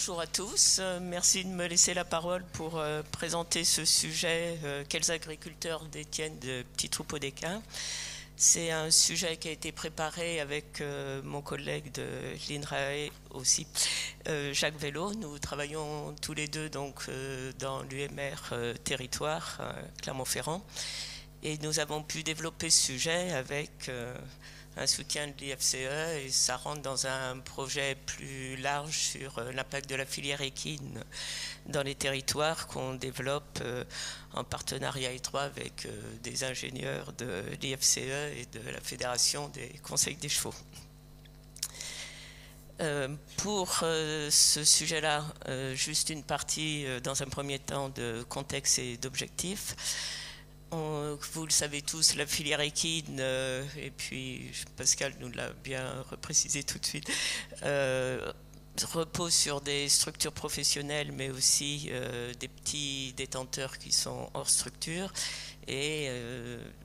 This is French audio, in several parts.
Bonjour à tous, merci de me laisser la parole pour présenter ce sujet, quels agriculteurs détiennent de petits troupeaux d'équins. C'est un sujet qui a été préparé avec mon collègue de l'INRAE aussi, Jacques Vello. Nous travaillons tous les deux donc, dans l'UMR Territoire, Clermont-Ferrand. Et nous avons pu développer ce sujet avec un soutien de l'IFCE et ça rentre dans un projet plus large sur l'impact de la filière équine dans les territoires qu'on développe en partenariat étroit avec des ingénieurs de l'IFCE et de la Fédération des conseils des chevaux. Pour ce sujet-là, juste une partie dans un premier temps de contexte et d'objectifs. Vous le savez tous, la filière équine, et puis Pascal nous l'a bien reprécisé tout de suite, repose sur des structures professionnelles, mais aussi des petits détenteurs qui sont hors structure. Et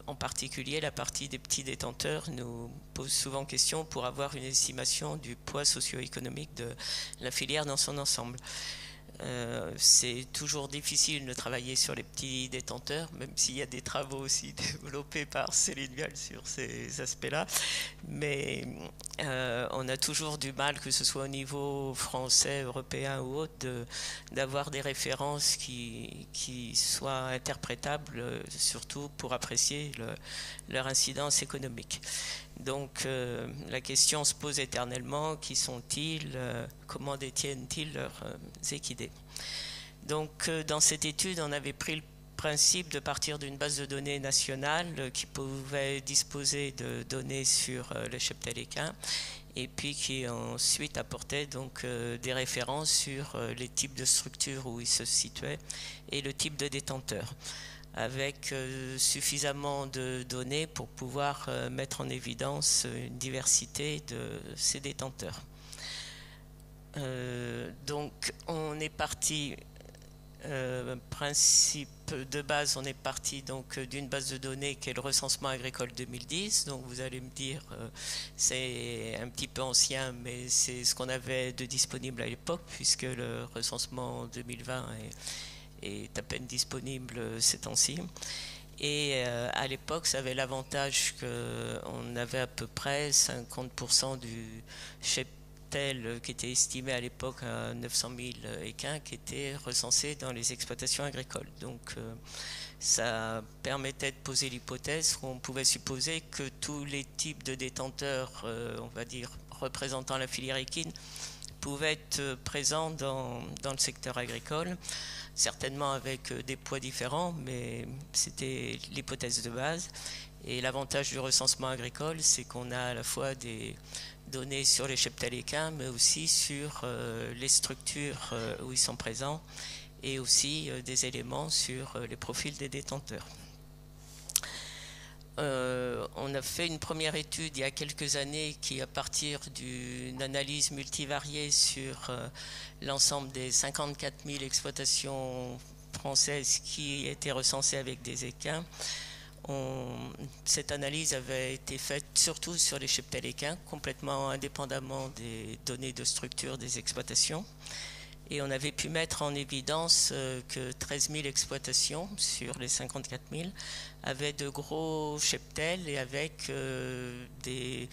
en particulier, la partie des petits détenteurs nous pose souvent question pour avoir une estimation du poids socio-économique de la filière dans son ensemble. C'est toujours difficile de travailler sur les petits détenteurs, même s'il y a des travaux aussi développés par Céline Vial sur ces aspects-là. Mais on a toujours du mal, que ce soit au niveau français, européen ou autre, d'avoir des références qui soient interprétables, surtout pour apprécier leur incidence économique. Donc la question se pose éternellement, qui sont-ils, comment détiennent-ils leurs équidés? Donc dans cette étude, on avait pris le principe de partir d'une base de données nationale qui pouvait disposer de données sur le cheptel équin et puis qui ensuite apportait donc des références sur les types de structures où ils se situaient et le type de détenteur, avec suffisamment de données pour pouvoir mettre en évidence une diversité de ces détenteurs. Donc on est parti, principe de base, on est parti donc d'une base de données qui est le recensement agricole 2010. Donc vous allez me dire, c'est un petit peu ancien, mais c'est ce qu'on avait de disponible à l'époque, puisque le recensement 2020 est à peine disponible ces temps-ci. Et à l'époque, ça avait l'avantage qu'on avait à peu près 50% du cheptel qui était estimé à l'époque à 900 000 équins qui étaient recensés dans les exploitations agricoles. Donc ça permettait de poser l'hypothèse qu'on pouvait supposer que tous les types de détenteurs, on va dire, représentant la filière équine, pouvaient être présents dans le secteur agricole, certainement avec des poids différents, mais c'était l'hypothèse de base. Et l'avantage du recensement agricole, c'est qu'on a à la fois des données sur les cheptels équins, mais aussi sur les structures où ils sont présents, et aussi des éléments sur les profils des détenteurs. On a fait une première étude il y a quelques années qui, à partir d'une analyse multivariée sur l'ensemble des 54 000 exploitations françaises qui étaient recensées avec des équins, cette analyse avait été faite surtout sur les cheptels équins, complètement indépendamment des données de structure des exploitations. Et on avait pu mettre en évidence que 13 000 exploitations sur les 54 000 avaient de gros cheptels et avec des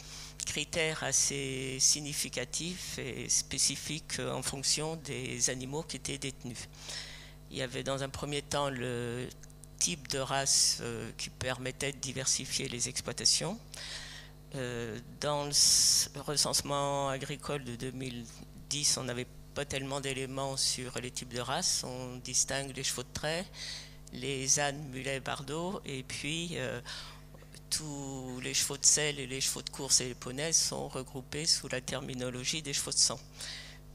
critères assez significatifs et spécifiques en fonction des animaux qui étaient détenus. Il y avait dans un premier temps le type de race qui permettait de diversifier les exploitations. Dans le recensement agricole de 2010, on n'avait pas tellement d'éléments sur les types de races. On distingue les chevaux de trait, les ânes, mulets, bardeaux, et puis tous les chevaux de selle et les chevaux de course et les poneys sont regroupés sous la terminologie des chevaux de sang.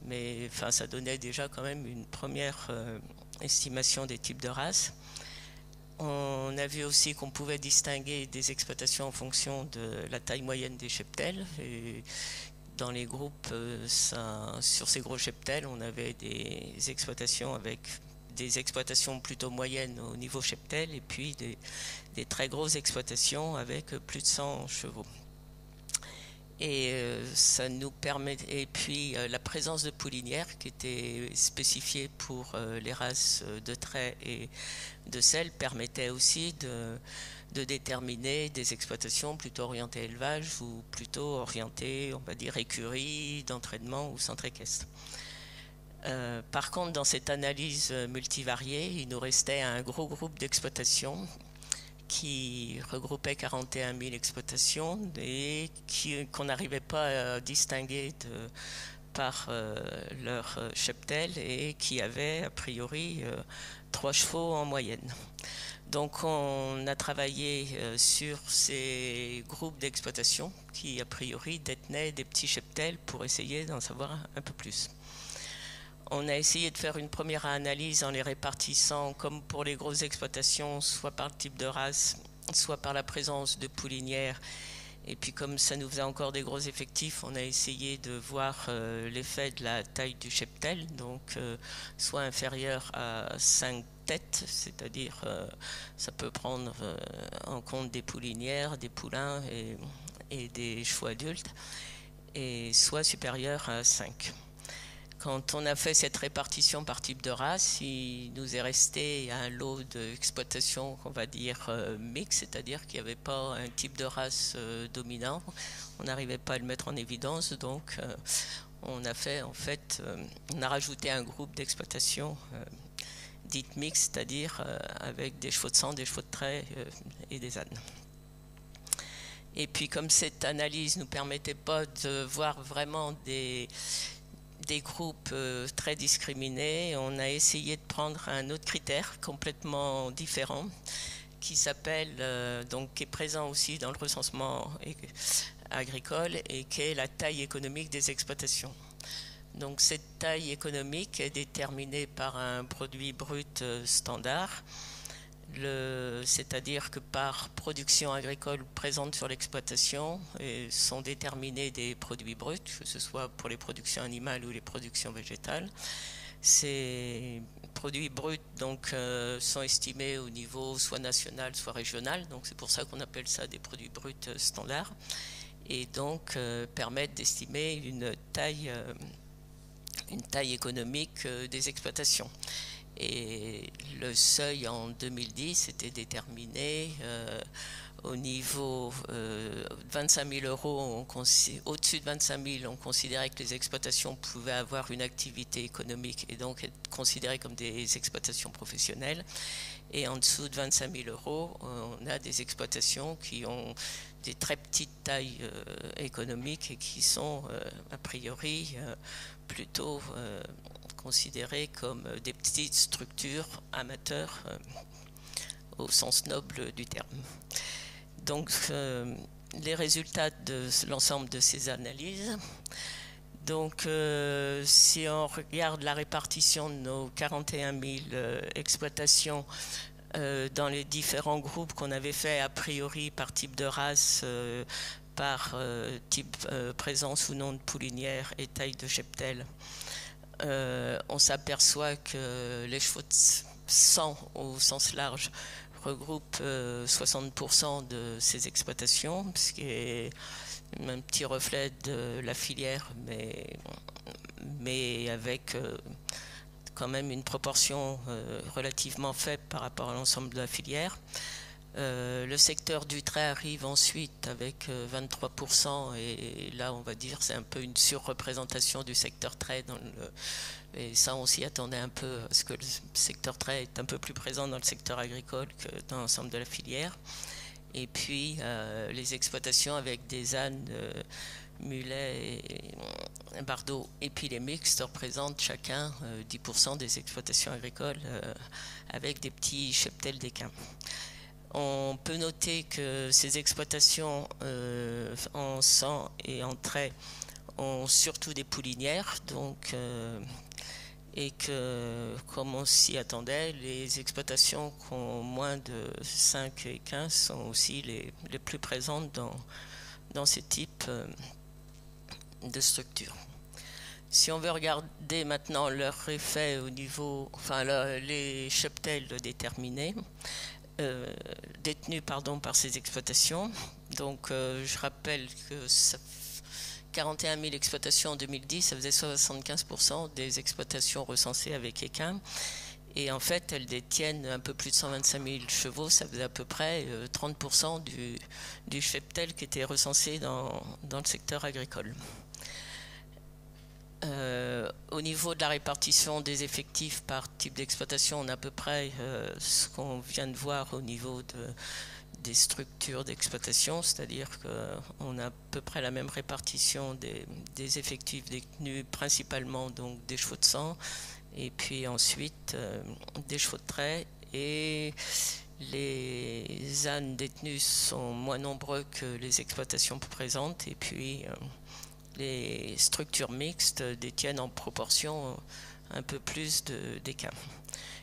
Mais enfin, ça donnait déjà quand même une première estimation des types de races. On a vu aussi qu'on pouvait distinguer des exploitations en fonction de la taille moyenne des cheptels. Et dans les groupes, sur ces gros cheptels, on avait des exploitations avec des exploitations plutôt moyennes au niveau cheptel et puis des très grosses exploitations avec plus de 100 chevaux. Et ça nous permet, et puis la présence de poulinières qui était spécifiée pour les races de trait et de sel permettait aussi de déterminer des exploitations plutôt orientées élevage ou plutôt orientées, on va dire, écurie, d'entraînement ou centre équestre. Par contre, dans cette analyse multivariée, il nous restait un gros groupe d'exploitations qui regroupait 41 000 exploitations et qu'on n'arrivait pas à distinguer par leur cheptel et qui avaient a priori 3 chevaux en moyenne. Donc on a travaillé sur ces groupes d'exploitation qui a priori détenaient des petits cheptels pour essayer d'en savoir un peu plus. On a essayé de faire une première analyse en les répartissant comme pour les grosses exploitations, soit par le type de race, soit par la présence de poulinières. Et puis comme ça nous faisait encore des gros effectifs, on a essayé de voir l'effet de la taille du cheptel, donc soit inférieur à 5 têtes, c'est-à-dire ça peut prendre en compte des poulinières, des poulains et des chevaux adultes, et soit supérieur à 5. Quand on a fait cette répartition par type de race, il nous est resté un lot d'exploitation, on va dire, mixte, c'est-à-dire qu'il n'y avait pas un type de race dominant. On n'arrivait pas à le mettre en évidence, donc on a fait, en fait, on a rajouté un groupe d'exploitation dite mixte, c'est-à-dire avec des chevaux de sang, des chevaux de trait et des ânes. Et puis comme cette analyse ne nous permettait pas de voir vraiment des groupes très discriminés, on a essayé de prendre un autre critère complètement différent qui s'appelle, donc qui est présent aussi dans le recensement agricole et qui est la taille économique des exploitations. Donc cette taille économique est déterminée par un produit brut standard, c'est-à-dire que par production agricole présente sur l'exploitation sont déterminés des produits bruts, que ce soit pour les productions animales ou les productions végétales. Ces produits bruts donc, sont estimés au niveau soit national, soit régional, donc c'est pour ça qu'on appelle ça des produits bruts standards, et donc permettent d'estimer une taille économique des exploitations. Et le seuil en 2010 était déterminé au niveau 25 000 euros. Au-dessus de 25 000, on considérait que les exploitations pouvaient avoir une activité économique et donc être considérées comme des exploitations professionnelles. Et en dessous de 25 000 euros, on a des exploitations qui ont des très petites tailles économiques et qui sont a priori plutôt considérées comme des petites structures amateurs au sens noble du terme. Donc les résultats de l'ensemble de ces analyses. Donc si on regarde la répartition de nos 41 000 exploitations dans les différents groupes qu'on avait fait a priori par type de race, par type présence ou non de poulinière et taille de cheptel, on s'aperçoit que les chevaux de sang au sens large regroupent 60% de ces exploitations, ce qui est un petit reflet de la filière, mais avec quand même une proportion relativement faible par rapport à l'ensemble de la filière. Le secteur du trait arrive ensuite avec 23%, et là on va dire c'est un peu une surreprésentation du secteur trait et ça on s'y attendait un peu parce que le secteur trait est un peu plus présent dans le secteur agricole que dans l'ensemble de la filière. Et puis les exploitations avec des ânes, mulets et bardeaux et puis les mixtes représentent chacun 10% des exploitations agricoles avec des petits cheptels d'équins. On peut noter que ces exploitations en sang et en trait ont surtout des poulinières, donc, et que, comme on s'y attendait, les exploitations qui ont moins de 5 équins sont aussi les plus présentes dans ces types de structures. Si on veut regarder maintenant leur effet au niveau, enfin les cheptels déterminés, détenus par ces exploitations. Donc je rappelle que 41 000 exploitations en 2010, ça faisait 75% des exploitations recensées avec équin. Et en fait, elles détiennent un peu plus de 125 000 chevaux, ça faisait à peu près 30% du cheptel qui était recensé dans le secteur agricole. Au niveau de la répartition des effectifs par type d'exploitation, on a à peu près ce qu'on vient de voir au niveau des structures d'exploitation, c'est-à-dire qu'on a à peu près la même répartition des effectifs détenus principalement donc des chevaux de sang, et puis ensuite des chevaux de trait, et les ânes détenus sont moins nombreux que les exploitations présentes, et puis les structures mixtes détiennent en proportion un peu plus d'équins.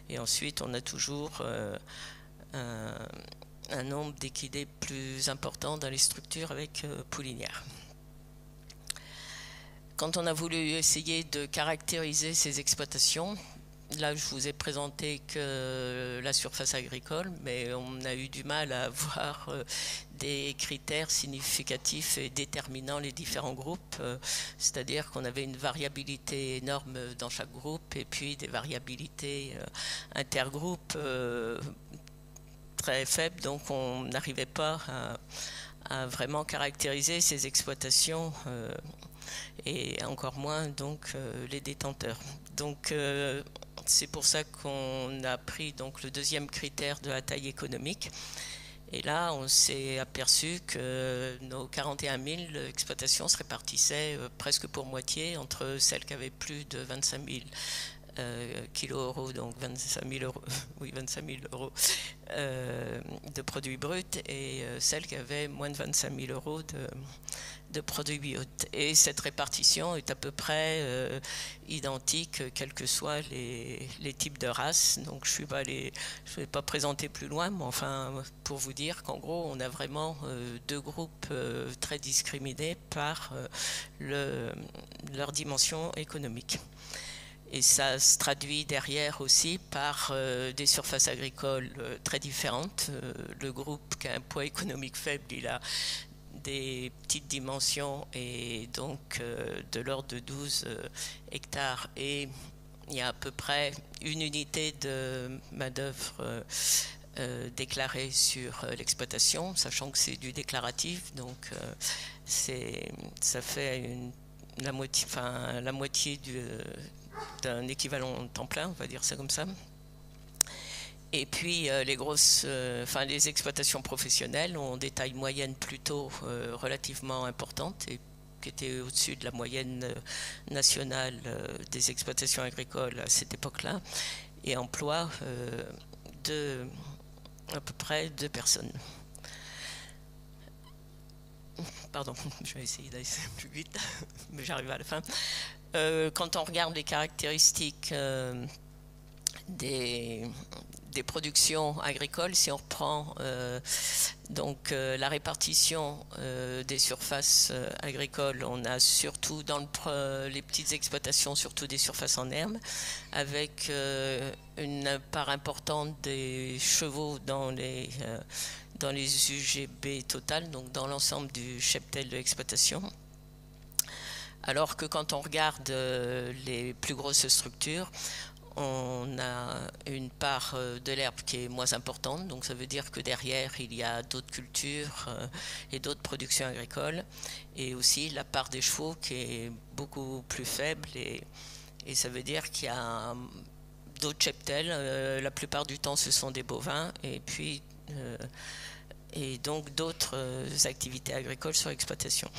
Et ensuite on a toujours un nombre d'équidés plus important dans les structures avec poulinières. Quand on a voulu essayer de caractériser ces exploitations, là je vous ai présenté que la surface agricole, mais on a eu du mal à avoir des critères significatifs et déterminant les différents groupes, c'est-à-dire qu'on avait une variabilité énorme dans chaque groupe et puis des variabilités intergroupes très faibles, donc on n'arrivait pas à vraiment caractériser ces exploitations et encore moins donc les détenteurs. Donc c'est pour ça qu'on a pris donc le deuxième critère de la taille économique. Et là, on s'est aperçu que nos 41 000 exploitations se répartissaient presque pour moitié entre celles qui avaient plus de 25 000 kilo-euros, donc 25 000 euros, oui, 25 000 euros de produits bruts, et celles qui avaient moins de 25 000 euros de produits bruts. Et cette répartition est à peu près identique, quels que soient les types de races. Donc je ne vais pas présenter plus loin, mais enfin, pour vous dire qu'en gros, on a vraiment deux groupes très discriminés par leur dimension économique. Et ça se traduit derrière aussi par des surfaces agricoles très différentes. Le groupe qui a un poids économique faible, il a des petites dimensions et donc de l'ordre de 12 hectares. Et il y a à peu près une unité de main-d'œuvre déclarée sur l'exploitation, sachant que c'est du déclaratif, donc ça fait la moitié d'un équivalent temps plein, on va dire ça comme ça. Et puis les exploitations professionnelles ont des tailles moyennes plutôt relativement importantes et qui étaient au-dessus de la moyenne nationale des exploitations agricoles à cette époque-là, et emploient à peu près 2 personnes. Pardon, je vais essayer d'aller plus vite, mais j'arrive à la fin. Quand on regarde les caractéristiques des productions agricoles, si on reprend la répartition des surfaces agricoles, on a surtout dans les petites exploitations, surtout des surfaces en herbe, avec une part importante des chevaux dans les UGB total, donc dans l'ensemble du cheptel de l'exploitation. Alors que quand on regarde les plus grosses structures, on a une part de l'herbe qui est moins importante, donc ça veut dire que derrière il y a d'autres cultures et d'autres productions agricoles, et aussi la part des chevaux qui est beaucoup plus faible, et ça veut dire qu'il y a d'autres cheptels, la plupart du temps ce sont des bovins, et puis et donc d'autres activités agricoles sur l'exploitation.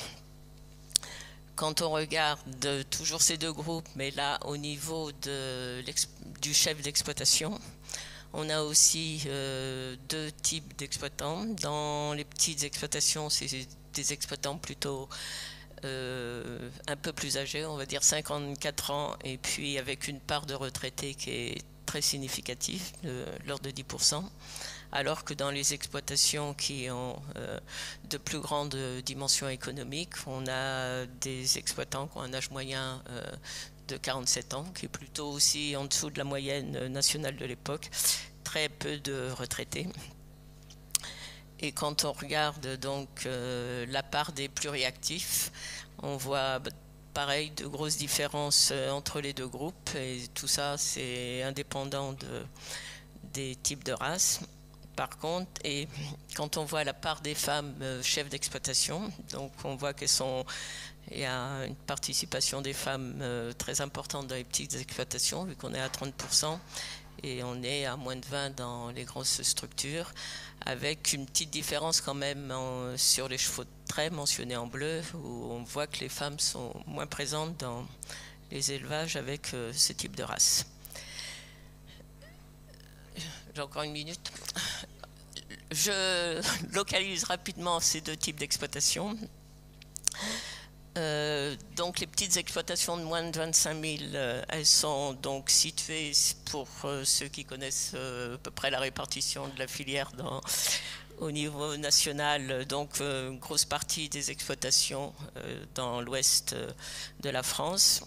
Quand on regarde toujours ces deux groupes, mais là au niveau du chef d'exploitation, on a aussi 2 types d'exploitants. Dans les petites exploitations, c'est des exploitants plutôt un peu plus âgés, on va dire 54 ans, et puis avec une part de retraités qui est très significative, de l'ordre de 10%. Alors que dans les exploitations qui ont de plus grandes dimensions économiques, on a des exploitants qui ont un âge moyen de 47 ans, qui est plutôt aussi en dessous de la moyenne nationale de l'époque, très peu de retraités. Et quand on regarde donc la part des pluriactifs, on voit pareil de grosses différences entre les deux groupes, et tout ça c'est indépendant des types de races. Par contre, et quand on voit la part des femmes chefs d'exploitation, donc on voit il y a une participation des femmes très importante dans les petites exploitations, vu qu'on est à 30%, et on est à moins de 20% dans les grosses structures, avec une petite différence quand même sur les chevaux de trait mentionnés en bleu, où on voit que les femmes sont moins présentes dans les élevages avec ce type de race. J'ai encore une minute. Je localise rapidement ces deux types d'exploitation. Donc les petites exploitations de moins de 25 000, elles sont donc situées, pour ceux qui connaissent à peu près la répartition de la filière au niveau national, donc une grosse partie des exploitations dans l'ouest de la France,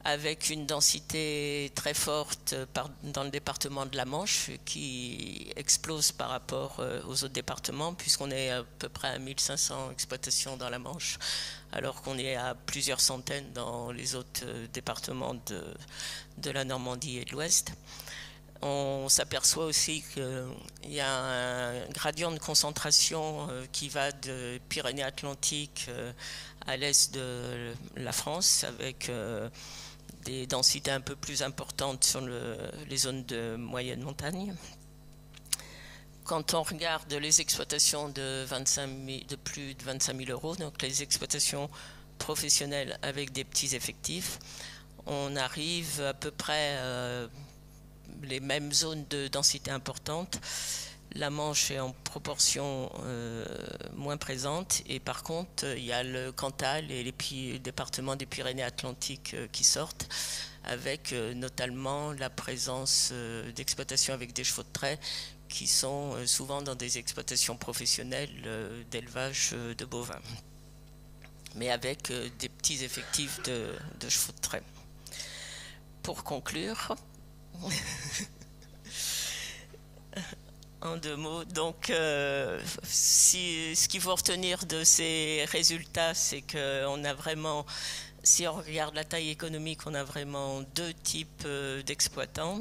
avec une densité très forte dans le département de la Manche, qui explose par rapport aux autres départements, puisqu'on est à peu près à 1500 exploitations dans la Manche, alors qu'on est à plusieurs centaines dans les autres départements de la Normandie et de l'Ouest. On s'aperçoit aussi qu'il y a un gradient de concentration qui va de Pyrénées-Atlantiques à l'est de la France, avec des densités un peu plus importantes sur les zones de moyenne montagne. Quand on regarde les exploitations de plus de 25 000 euros, donc les exploitations professionnelles avec des petits effectifs, on arrive à peu près les mêmes zones de densité importante. La Manche est en proportion moins présente, et par contre il y a le Cantal et les départements des Pyrénées-Atlantiques qui sortent, avec notamment la présence d'exploitations avec des chevaux de trait qui sont souvent dans des exploitations professionnelles d'élevage de bovins, mais avec des petits effectifs de chevaux de trait. Pour conclure, en 2 mots, donc ce qu'il faut retenir de ces résultats, c'est qu'on a vraiment, si on regarde la taille économique, on a vraiment 2 types d'exploitants.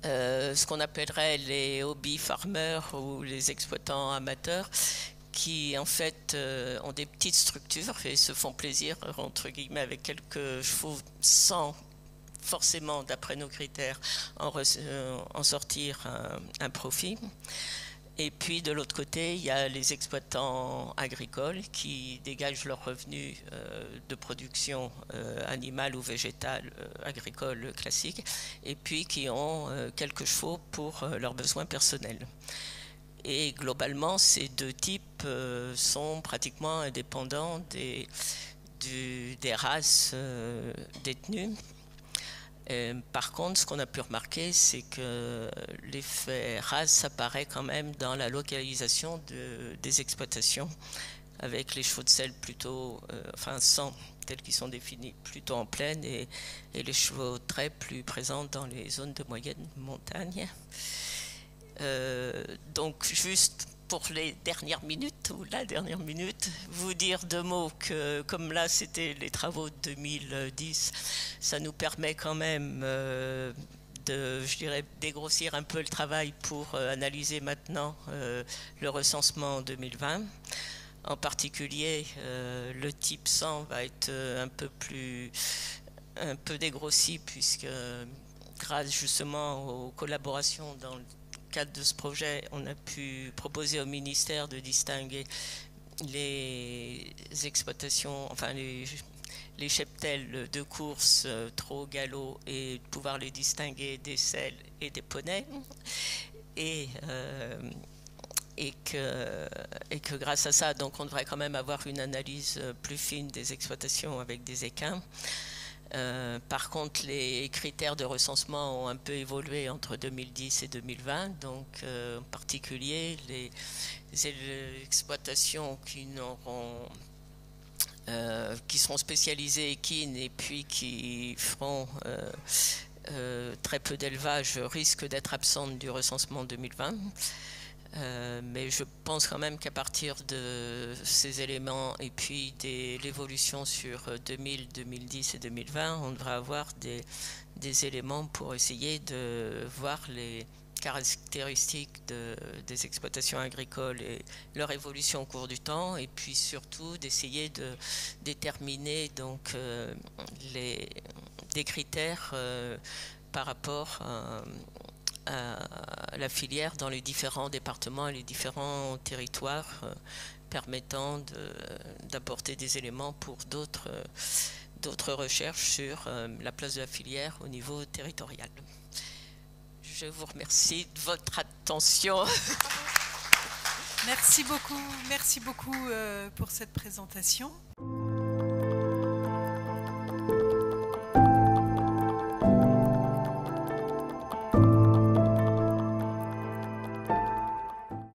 Ce qu'on appellerait les hobby farmers ou les exploitants amateurs, qui en fait ont des petites structures et se font plaisir entre guillemets avec quelques chevaux, sans forcément, d'après nos critères, en sortir un profit. Et puis de l'autre côté, il y a les exploitants agricoles qui dégagent leurs revenus de production animale ou végétale, agricole classique, et puis qui ont quelques chevaux pour leurs besoins personnels. Et globalement, ces 2 types sont pratiquement indépendants des races détenues. Par contre, ce qu'on a pu remarquer, c'est que l'effet race apparaît quand même dans la localisation des exploitations, avec les chevaux de selle plutôt, sans tels qu'ils sont définis, plutôt en plaine, et les chevaux de trait plus présents dans les zones de moyenne montagne. Donc juste pour les dernières minutes, ou la dernière minute, vous dire 2 mots que, comme là c'était les travaux de 2010, ça nous permet quand même je dirais, dégrossir un peu le travail pour analyser maintenant le recensement en 2020. En particulier, le type 100 va être un peu dégrossi, puisque grâce justement aux collaborations dans le cadre de ce projet, on a pu proposer au ministère de distinguer les exploitations, les cheptels de course, trot, galop, et de pouvoir les distinguer des selles et des poneys. Et que grâce à ça, donc on devrait quand même avoir une analyse plus fine des exploitations avec des équins. Par contre, les critères de recensement ont un peu évolué entre 2010 et 2020, donc en particulier les exploitations qui seront spécialisées équines et puis qui feront très peu d'élevage risquent d'être absentes du recensement 2020. Mais je pense quand même qu'à partir de ces éléments et puis de l'évolution sur 2000, 2010 et 2020, on devrait avoir des éléments pour essayer de voir les caractéristiques des exploitations agricoles et leur évolution au cours du temps, et puis surtout d'essayer de déterminer donc des critères par rapport à la filière dans les différents départements et les différents territoires, permettant d'apporter des éléments pour d'autres recherches sur la place de la filière au niveau territorial. Je vous remercie de votre attention. Merci beaucoup pour cette présentation.